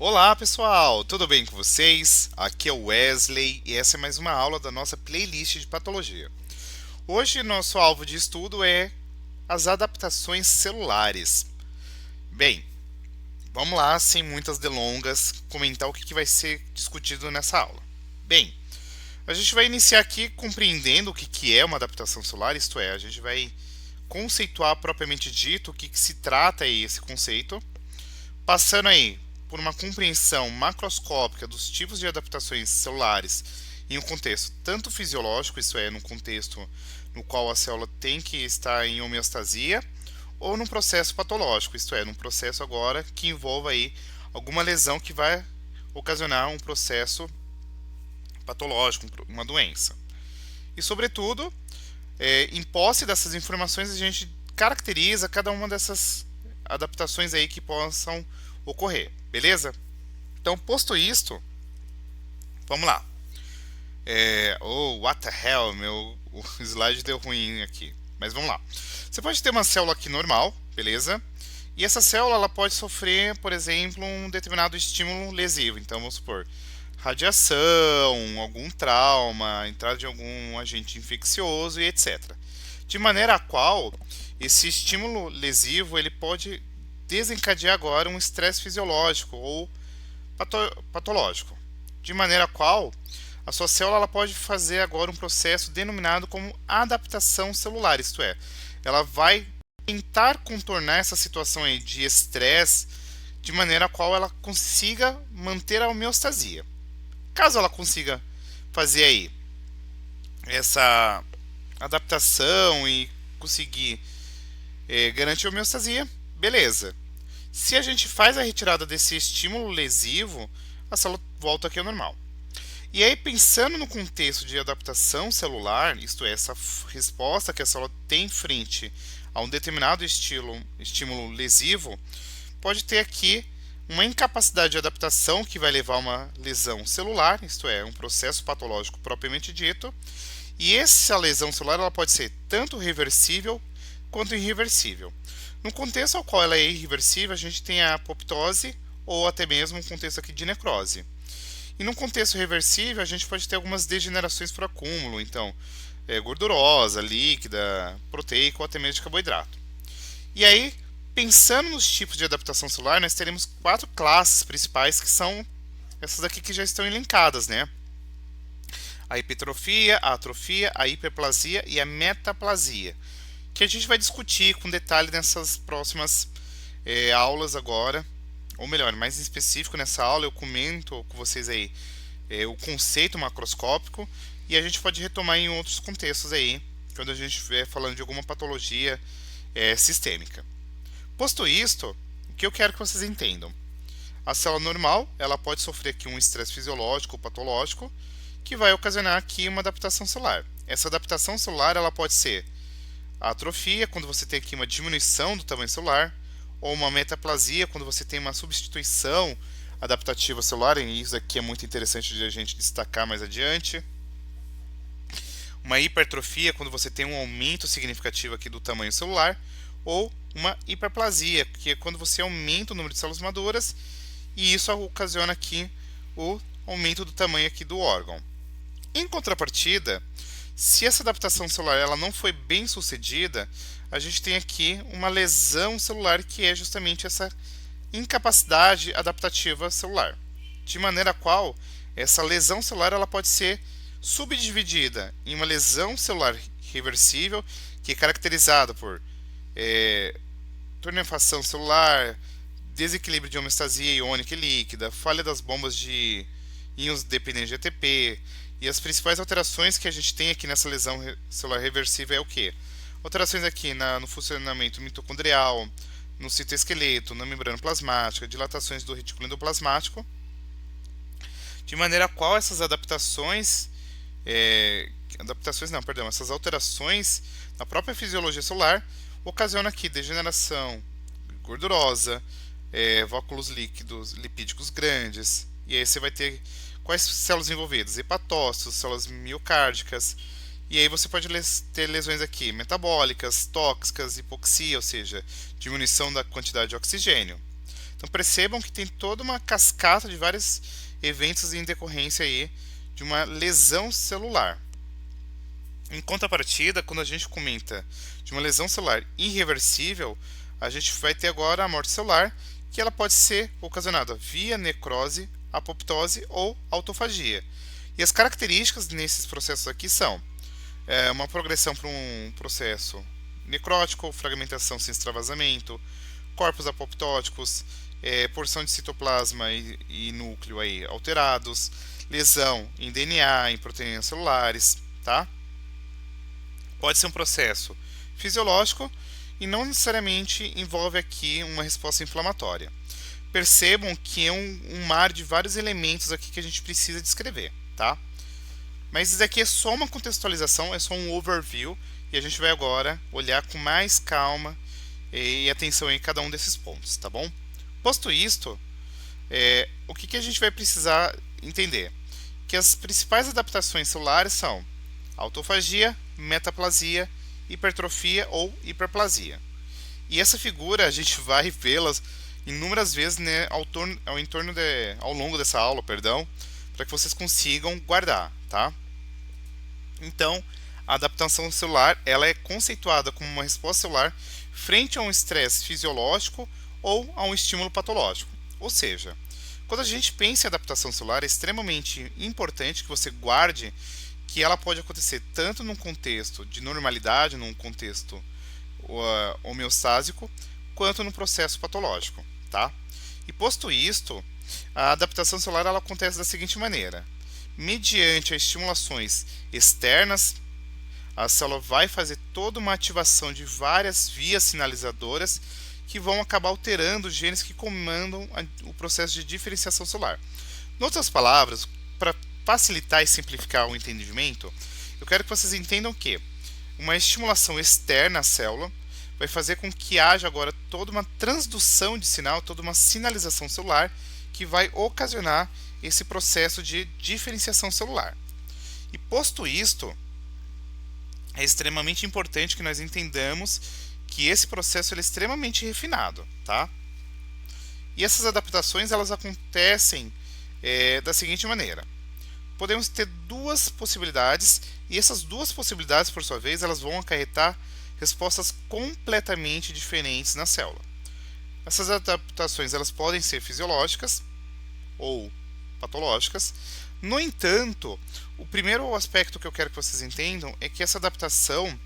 Olá pessoal, tudo bem com vocês? Aqui é o Wesley e essa é mais uma aula da nossa playlist de patologia. Hoje nosso alvo de estudo é as adaptações celulares. Bem, vamos lá, sem muitas delongas, comentar o que vai ser discutido nessa aula. Bem, a gente vai iniciar aqui compreendendo o que é uma adaptação celular, isto é, a gente vai conceituar propriamente dito o que se trata aí esse conceito, passando aí por uma compreensão macroscópica dos tipos de adaptações celulares em um contexto tanto fisiológico, isso é, num contexto no qual a célula tem que estar em homeostasia, ou num processo patológico, isto é, num processo agora que envolva aí alguma lesão que vai ocasionar um processo patológico, uma doença. E, sobretudo, em posse dessas informações, a gente caracteriza cada uma dessas adaptações aí que possam ocorrer, beleza? Então, posto isto, vamos lá. What the hell, o slide deu ruim aqui. Mas vamos lá. Você pode ter uma célula aqui normal, beleza? E essa célula ela pode sofrer, por exemplo, um determinado estímulo lesivo. Então, vamos supor, radiação, algum trauma, entrada de algum agente infeccioso e etc. De maneira a qual esse estímulo lesivo ele pode desencadear agora um estresse fisiológico ou patológico, de maneira a qual a sua célula ela pode fazer agora um processo denominado como adaptação celular, isto é, ela vai tentar contornar essa situação aí de estresse de maneira a qual ela consiga manter a homeostasia. Caso ela consiga fazer aí essa adaptação e conseguir garantir a homeostasia, beleza. Se a gente faz a retirada desse estímulo lesivo, a célula volta aqui ao normal. E aí, pensando no contexto de adaptação celular, isto é, essa resposta que a célula tem frente a um determinado estímulo lesivo, pode ter aqui uma incapacidade de adaptação que vai levar a uma lesão celular, isto é, um processo patológico propriamente dito, e essa lesão celular ela pode ser tanto reversível quanto irreversível. No contexto ao qual ela é irreversível, a gente tem a apoptose ou até mesmo um contexto aqui de necrose. E num contexto reversível, a gente pode ter algumas degenerações por acúmulo, então gordurosa, líquida, proteica ou até mesmo de carboidrato. E aí, pensando nos tipos de adaptação celular, nós teremos 4 classes principais que são essas daqui que já estão elencadas, né? A hipertrofia, a atrofia, a hiperplasia e a metaplasia, que a gente vai discutir com detalhe nessas próximas aulas agora, ou melhor, mais em específico nessa aula eu comento com vocês aí o conceito macroscópico e a gente pode retomar em outros contextos aí, quando a gente estiver falando de alguma patologia sistêmica. Posto isto, o que eu quero que vocês entendam? A célula normal, ela pode sofrer aqui um estresse fisiológico ou patológico, que vai ocasionar aqui uma adaptação celular. Essa adaptação celular, ela pode ser a atrofia, quando você tem aqui uma diminuição do tamanho celular, ou uma metaplasia, quando você tem uma substituição adaptativa celular, e isso aqui é muito interessante de a gente destacar mais adiante. Uma hipertrofia, quando você tem um aumento significativo aqui do tamanho celular, ou uma hiperplasia, que é quando você aumenta o número de células maduras, e isso ocasiona aqui o aumento do tamanho aqui do órgão. Em contrapartida, se essa adaptação celular ela não foi bem sucedida, a gente tem aqui uma lesão celular que é justamente essa incapacidade adaptativa celular, de maneira a qual essa lesão celular ela pode ser subdividida em uma lesão celular reversível, que é caracterizada por tornefação celular, desequilíbrio de homeostasia iônica e líquida, falha das bombas de íons dependentes de ATP. E as principais alterações que a gente tem aqui nessa lesão celular reversível é o que? Alterações aqui no funcionamento mitocondrial, no citoesqueleto, na membrana plasmática, dilatações do retículo endoplasmático, de maneira a qual essas essas alterações na própria fisiologia celular ocasionam aqui degeneração gordurosa, váculos líquidos lipídicos grandes, e aí você vai ter quais células envolvidas? Hepatócitos, células miocárdicas, e aí você pode ter lesões aqui metabólicas, tóxicas, hipoxia, ou seja, diminuição da quantidade de oxigênio. Então percebam que tem toda uma cascata de vários eventos em decorrência aí de uma lesão celular. Em contrapartida, quando a gente comenta de uma lesão celular irreversível, a gente vai ter agora a morte celular, que ela pode ser ocasionada via necrose, apoptose ou autofagia. E as características nesses processos aqui são uma progressão para um processo necrótico, fragmentação sem extravasamento, corpos apoptóticos, porção de citoplasma e núcleo aí alterados, lesão em DNA, em proteínas celulares, tá? Pode ser um processo fisiológico e não necessariamente envolve aqui uma resposta inflamatória. Percebam que é um mar de vários elementos aqui que a gente precisa descrever, tá? Mas isso aqui é só uma contextualização, é só um overview, e a gente vai agora olhar com mais calma e atenção em cada um desses pontos, tá bom? Posto isto, o que a gente vai precisar entender? Que as principais adaptações celulares são autofagia, metaplasia, hipertrofia ou hiperplasia. E essa figura a gente vai vê-las inúmeras vezes, né, ao longo dessa aula, perdão, para que vocês consigam guardar, tá? Então, a adaptação celular ela é conceituada como uma resposta celular frente a um estresse fisiológico ou a um estímulo patológico. Ou seja, quando a gente pensa em adaptação celular, é extremamente importante que você guarde que ela pode acontecer tanto num contexto de normalidade, num contexto homeostásico, quanto no processo patológico, tá? E posto isto, a adaptação celular ela acontece da seguinte maneira: mediante as estimulações externas, a célula vai fazer toda uma ativação de várias vias sinalizadoras que vão acabar alterando os genes que comandam o processo de diferenciação celular. Em outras palavras, para facilitar e simplificar o entendimento, eu quero que vocês entendam que uma estimulação externa à célula vai fazer com que haja agora toda uma transdução de sinal, toda uma sinalização celular que vai ocasionar esse processo de diferenciação celular. E posto isto, é extremamente importante que nós entendamos que esse processo é extremamente refinado, tá? E essas adaptações elas acontecem da seguinte maneira: podemos ter duas possibilidades e essas duas possibilidades, por sua vez, elas vão acarretar respostas completamente diferentes na célula. Essas adaptações elas podem ser fisiológicas ou patológicas. No entanto, o primeiro aspecto que eu quero que vocês entendam é que essa adaptação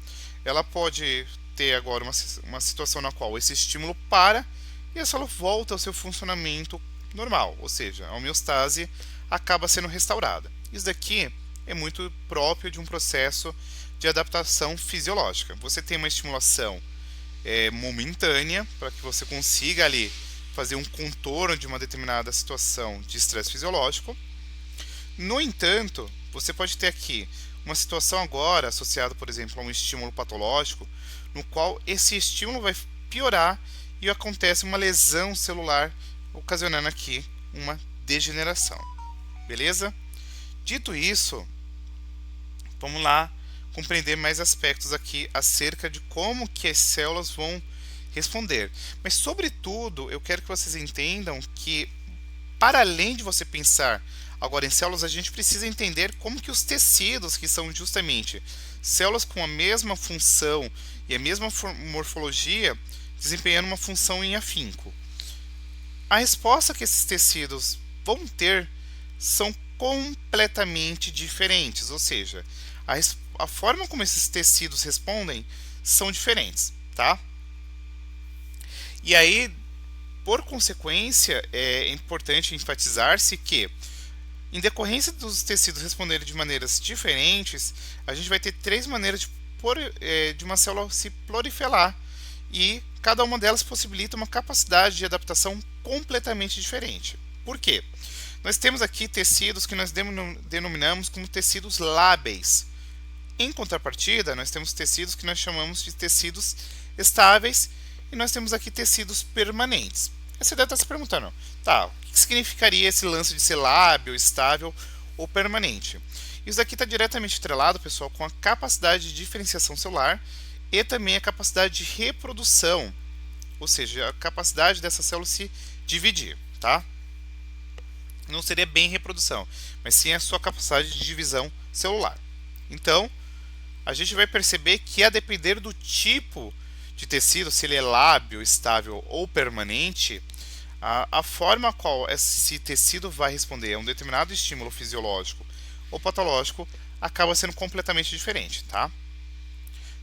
ela pode ter agora uma situação na qual esse estímulo para e a célula volta ao seu funcionamento normal, ou seja, a homeostase acaba sendo restaurada. Isso daqui é muito próprio de um processo de adaptação fisiológica. Você tem uma estimulação momentânea para que você consiga ali fazer um contorno de uma determinada situação de estresse fisiológico. No entanto, você pode ter aqui uma situação agora associada, por exemplo, a um estímulo patológico, no qual esse estímulo vai piorar e acontece uma lesão celular, ocasionando aqui uma degeneração. Beleza? Dito isso, vamos lá compreender mais aspectos aqui acerca de como que as células vão responder. Mas, sobretudo, eu quero que vocês entendam que, para além de você pensar agora em células, a gente precisa entender como que os tecidos, que são justamente células com a mesma função e a mesma morfologia, desempenhando uma função em afinco. A resposta que esses tecidos vão ter são completamente diferentes, ou seja, a forma como esses tecidos respondem são diferentes, tá? E aí, por consequência, é importante enfatizar-se que, em decorrência dos tecidos responderem de maneiras diferentes, a gente vai ter três maneiras de uma célula se proliferar, e cada uma delas possibilita uma capacidade de adaptação completamente diferente. Por quê? Nós temos aqui tecidos que nós denominamos como tecidos lábeis. Em contrapartida, nós temos tecidos que nós chamamos de tecidos estáveis e nós temos aqui tecidos permanentes. Você deve estar se perguntando, tá, o que significaria esse lance de ser lábil, estável ou permanente? Isso daqui está diretamente atrelado, pessoal, com a capacidade de diferenciação celular e também a capacidade de reprodução, ou seja, a capacidade dessa célula se dividir, tá? Não seria bem reprodução, mas sim a sua capacidade de divisão celular. Então, a gente vai perceber que a depender do tipo de tecido, se ele é lábil, estável ou permanente, a forma a qual esse tecido vai responder a um determinado estímulo fisiológico ou patológico acaba sendo completamente diferente, tá?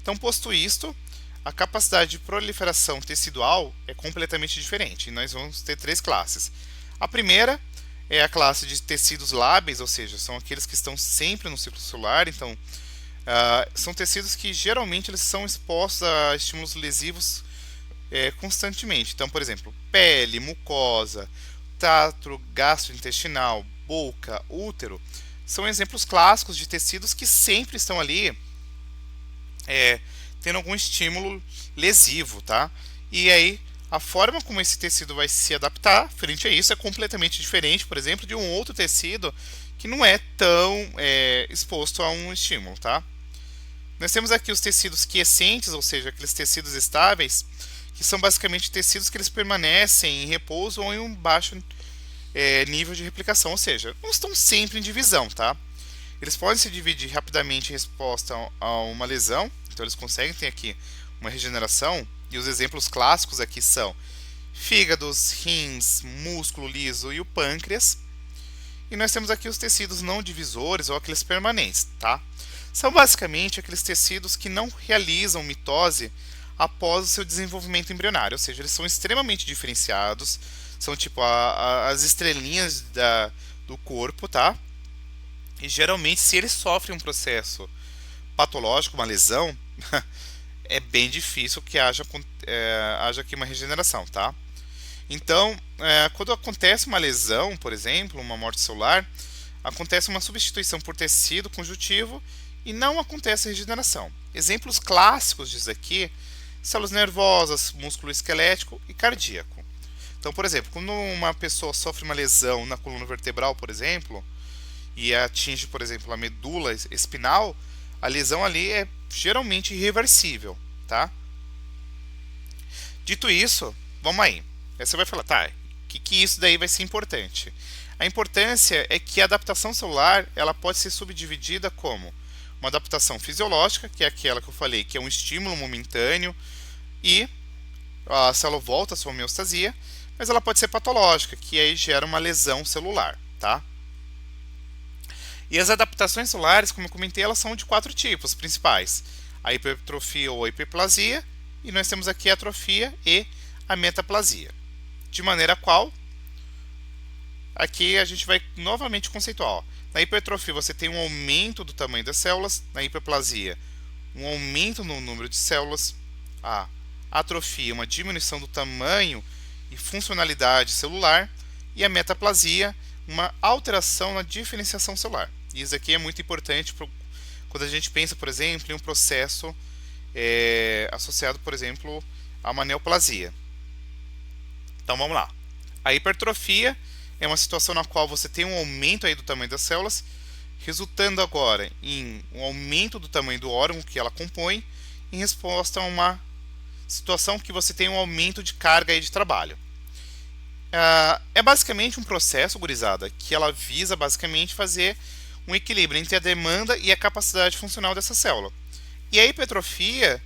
Então, posto isto, a capacidade de proliferação tecidual é completamente diferente. E nós vamos ter três classes. A primeira é a classe de tecidos lábeis, ou seja, são aqueles que estão sempre no ciclo celular. Então, são tecidos que geralmente eles são expostos a estímulos lesivos constantemente. Então, por exemplo, pele, mucosa, trato gastrointestinal, boca, útero, são exemplos clássicos de tecidos que sempre estão ali tendo algum estímulo lesivo, tá? E aí, a forma como esse tecido vai se adaptar frente a isso é completamente diferente, por exemplo, de um outro tecido que não é tão exposto a um estímulo, tá? Nós temos aqui os tecidos quiescentes, ou seja, aqueles tecidos estáveis, que são basicamente tecidos que eles permanecem em repouso ou em um baixo nível de replicação, ou seja, não estão sempre em divisão, tá? Eles podem se dividir rapidamente em resposta a uma lesão, então eles conseguem ter aqui uma regeneração, e os exemplos clássicos aqui são fígados, rins, músculo liso e o pâncreas. E nós temos aqui os tecidos não divisores ou aqueles permanentes, tá? São basicamente aqueles tecidos que não realizam mitose após o seu desenvolvimento embrionário, ou seja, eles são extremamente diferenciados, são tipo as estrelinhas do corpo, tá? E geralmente, se eles sofrem um processo patológico, uma lesão, é bem difícil que haja aqui uma regeneração, tá? Então, quando acontece uma lesão, por exemplo, uma morte celular, acontece uma substituição por tecido conjuntivo e não acontece a regeneração. Exemplos clássicos disso aqui, células nervosas, músculo esquelético e cardíaco. Então, por exemplo, quando uma pessoa sofre uma lesão na coluna vertebral, por exemplo, e atinge, por exemplo, a medula espinal, a lesão ali é geralmente irreversível, tá? Dito isso, vamos aí. Aí você vai falar, tá, que isso daí vai ser importante? A importância é que a adaptação celular ela pode ser subdividida como uma adaptação fisiológica, que é aquela que eu falei, que é um estímulo momentâneo e a célula volta à sua homeostasia, mas ela pode ser patológica, que aí gera uma lesão celular, tá? E as adaptações celulares, como eu comentei, elas são de 4 tipos principais: a hipertrofia ou a hiperplasia, e nós temos aqui a atrofia e a metaplasia. De maneira qual, aqui a gente vai novamente conceituar. Ó. Na hipertrofia você tem um aumento do tamanho das células, na hiperplasia um aumento no número de células, a atrofia uma diminuição do tamanho e funcionalidade celular, e a metaplasia uma alteração na diferenciação celular. E isso aqui é muito importante quando a gente pensa, por exemplo, em um processo associado, por exemplo, a uma neoplasia. Então vamos lá. A hipertrofia é uma situação na qual você tem um aumento aí do tamanho das células, resultando agora em um aumento do tamanho do órgão que ela compõe, em resposta a uma situação que você tem um aumento de carga aí de trabalho. É basicamente um processo, gurizada, que ela visa basicamente fazer um equilíbrio entre a demanda e a capacidade funcional dessa célula. E a hipertrofia,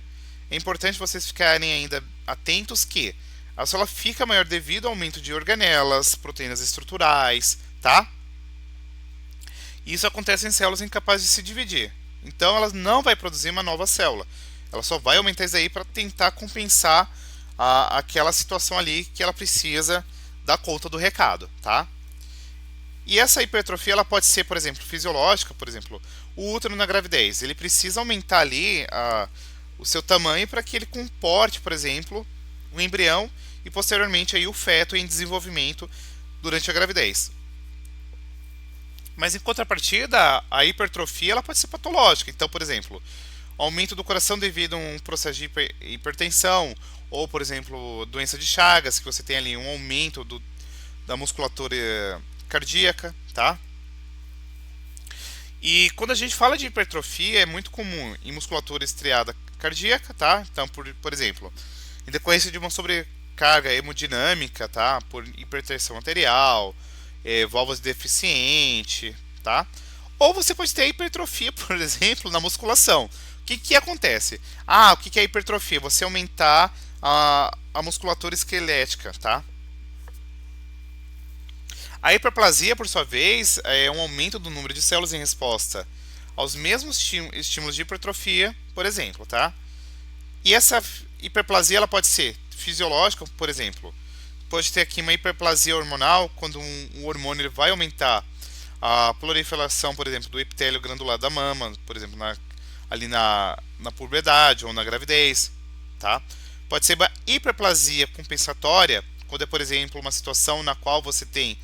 é importante vocês ficarem ainda atentos que a célula fica maior devido ao aumento de organelas, proteínas estruturais, tá? Isso acontece em células incapazes de se dividir. Então ela não vai produzir uma nova célula. Ela só vai aumentar isso aí para tentar compensar aquela situação ali que ela precisa dar conta do recado, tá? E essa hipertrofia ela pode ser, por exemplo, fisiológica, por exemplo, o útero na gravidez. Ele precisa aumentar ali o seu tamanho para que ele comporte, por exemplo, o embrião e posteriormente aí o feto em desenvolvimento durante a gravidez. Mas em contrapartida, a hipertrofia ela pode ser patológica. Então, por exemplo, aumento do coração devido a um processo de hipertensão, ou, por exemplo, doença de Chagas, que você tem ali um aumento da musculatura cardíaca, tá? E quando a gente fala de hipertrofia, é muito comum em musculatura estriada cardíaca, tá? Então, por exemplo, em decorrência de uma carga hemodinâmica, tá? Por hipertensão arterial, válvulas deficiente, tá? Ou você pode ter hipertrofia, por exemplo, na musculação. O que acontece? O que é hipertrofia? Você aumentar a musculatura esquelética, tá? A hiperplasia, por sua vez, é um aumento do número de células em resposta aos mesmos estímulos de hipertrofia, por exemplo, tá? E essa hiperplasia ela pode ser fisiológica, por exemplo. Pode ter aqui uma hiperplasia hormonal, quando um hormônio ele vai aumentar a proliferação, por exemplo, do epitélio glandular da mama, por exemplo, ali na puberdade ou na gravidez, tá? Pode ser uma hiperplasia compensatória, quando é, por exemplo, uma situação na qual você tem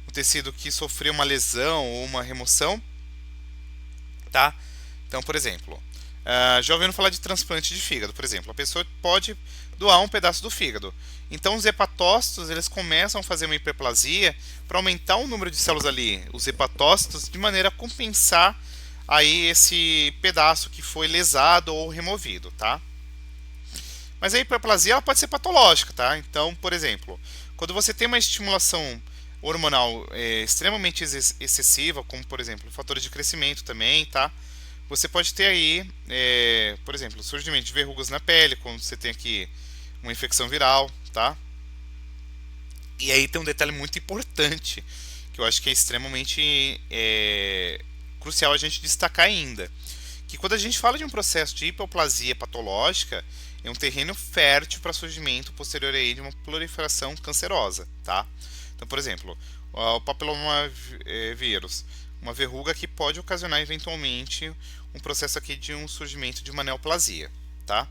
um tecido que sofreu uma lesão ou uma remoção, tá? Então, por exemplo, já ouviram falar de transplante de fígado, por exemplo. A pessoa pode doar um pedaço do fígado. Então, os hepatócitos eles começam a fazer uma hiperplasia para aumentar o número de células ali, os hepatócitos, de maneira a compensar aí esse pedaço que foi lesado ou removido, tá? Mas a hiperplasia ela pode ser patológica, tá? Então, por exemplo, quando você tem uma estimulação hormonal extremamente excessiva, como por exemplo fatores de crescimento também, tá? Você pode ter aí, por exemplo, surgimento de verrugas na pele, quando você tem aqui uma infecção viral, tá? E aí tem um detalhe muito importante, que eu acho que é extremamente crucial a gente destacar ainda, que quando a gente fala de um processo de hipoplasia patológica, é um terreno fértil para surgimento posterior aí de uma proliferação cancerosa, tá? Então, por exemplo, o papiloma vírus, uma verruga que pode ocasionar eventualmente um processo aqui de um surgimento de uma neoplasia, tá?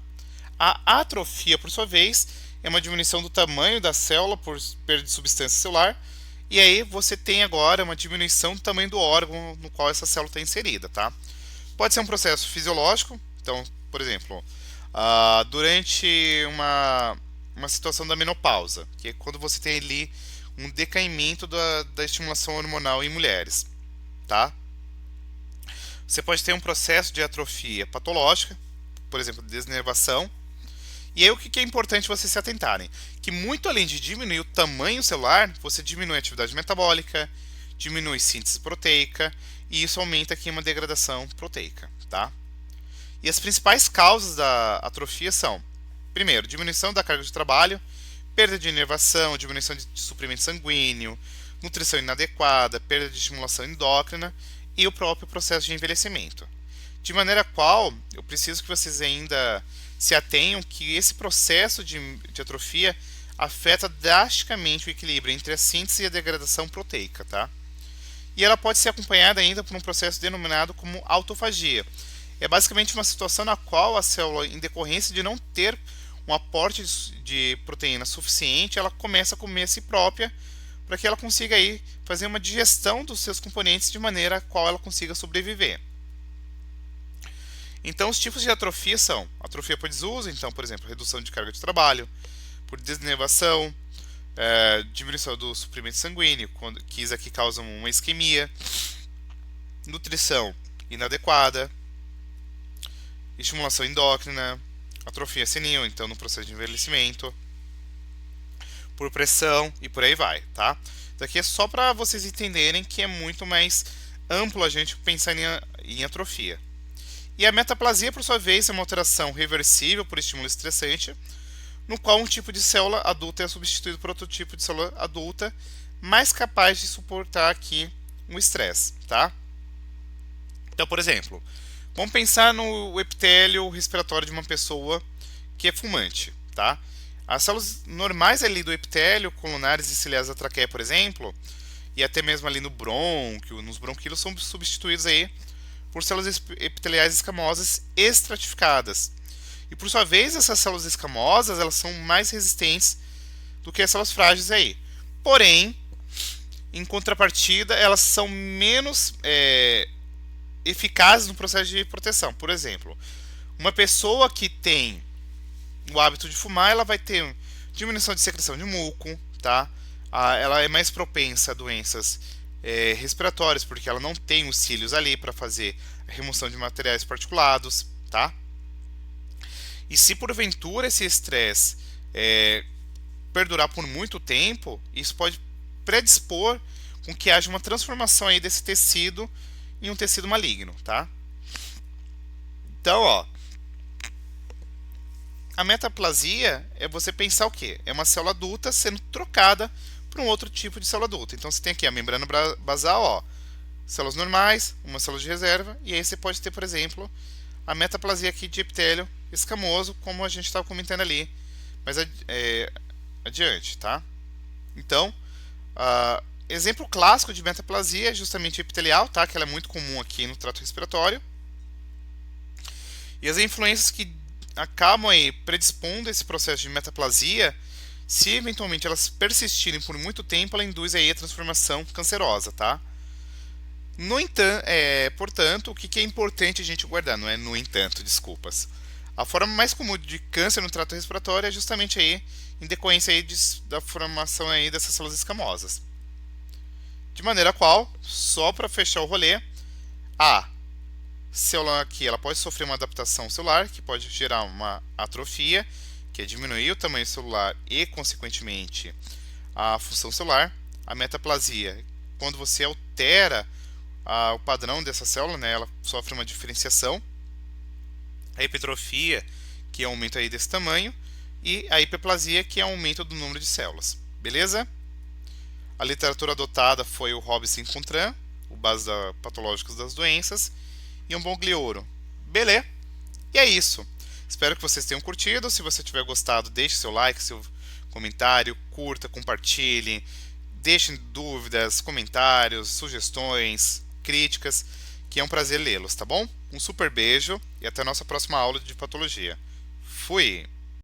A atrofia, por sua vez, é uma diminuição do tamanho da célula por perda de substância celular, e aí você tem agora uma diminuição do tamanho do órgão no qual essa célula está inserida, tá? Pode ser um processo fisiológico, então, por exemplo, durante uma situação da menopausa, que é quando você tem ali um decaimento da estimulação hormonal em mulheres, tá? Você pode ter um processo de atrofia patológica, por exemplo, desnervação. E aí o que é importante vocês se atentarem? Que muito além de diminuir o tamanho celular, você diminui a atividade metabólica, diminui síntese proteica, e isso aumenta aqui uma degradação proteica, tá? E as principais causas da atrofia são, primeiro, diminuição da carga de trabalho, perda de inervação, diminuição de suprimento sanguíneo, nutrição inadequada, perda de estimulação endócrina e o próprio processo de envelhecimento. De maneira qual, eu preciso que vocês ainda se atenham que esse processo de atrofia afeta drasticamente o equilíbrio entre a síntese e a degradação proteica, tá? E ela pode ser acompanhada ainda por um processo denominado como autofagia. É basicamente uma situação na qual a célula, em decorrência de não ter um aporte de proteína suficiente, ela começa a comer a si própria para que ela consiga aí fazer uma digestão dos seus componentes de maneira a qual ela consiga sobreviver. Então, os tipos de atrofia são atrofia por desuso, então, por exemplo, redução de carga de trabalho, por desnervação, diminuição do suprimento sanguíneo, que isso aqui causa uma isquemia, nutrição inadequada, estimulação endócrina, atrofia senil, então no processo de envelhecimento, por pressão e por aí vai, tá? Isso aqui é só para vocês entenderem que é muito mais amplo a gente pensar em atrofia. E a metaplasia, por sua vez, é uma alteração reversível por estímulo estressante, no qual um tipo de célula adulta é substituído por outro tipo de célula adulta mais capaz de suportar aqui um estresse, tá? Então, por exemplo, vamos pensar no epitélio respiratório de uma pessoa que é fumante, tá? As células normais ali do epitélio, colunares e ciliares da traqueia, por exemplo, e até mesmo ali no brônquio, nos bronquíolos, são substituídos aí por células epiteliais escamosas estratificadas. E por sua vez, essas células escamosas, elas são mais resistentes do que as células frágeis aí. Porém, em contrapartida, elas são menos eficazes no processo de proteção. Por exemplo, uma pessoa que tem o hábito de fumar, ela vai ter diminuição de secreção de muco, tá? Ela é mais propensa a doenças respiratórias, porque ela não tem os cílios ali para fazer a remoção de materiais particulados, tá? E se porventura esse estresse perdurar por muito tempo, isso pode predispor com que haja uma transformação aí desse tecido em um tecido maligno, tá? Então, ó, a metaplasia é você pensar o quê? É uma célula adulta sendo trocada por um outro tipo de célula adulta. Então você tem aqui a membrana basal, ó, células normais, uma célula de reserva, e aí você pode ter, por exemplo, a metaplasia aqui de epitélio escamoso, como a gente estava comentando ali mais adiante, tá? Então, exemplo clássico de metaplasia é justamente epitelial, tá? Que ela é muito comum aqui no trato respiratório. E as influências que acabam aí predispondo esse processo de metaplasia, se eventualmente elas persistirem por muito tempo, ela induz aí a transformação cancerosa, tá? No entanto, portanto, o que é importante a gente guardar? Não é no entanto, desculpas. A forma mais comum de câncer no trato respiratório é justamente aí em decorrência aí da formação aí dessas células escamosas. De maneira qual, só para fechar o rolê, a célula aqui ela pode sofrer uma adaptação celular, que pode gerar uma atrofia, que é diminuir o tamanho celular e, consequentemente, a função celular. A metaplasia, quando você altera o padrão dessa célula, né, ela sofre uma diferenciação. A hipertrofia, que é um aumento aí desse tamanho, e a hiperplasia, que é um aumento do número de células. Beleza? A literatura adotada foi o Robson com Tran, o base patológicos das doenças, e um bom glioro. Beleza? E é isso. Espero que vocês tenham curtido. Se você tiver gostado, deixe seu like, seu comentário, curta, compartilhe, deixem dúvidas, comentários, sugestões, críticas, que é um prazer lê-los, tá bom? Um super beijo e até a nossa próxima aula de patologia. Fui!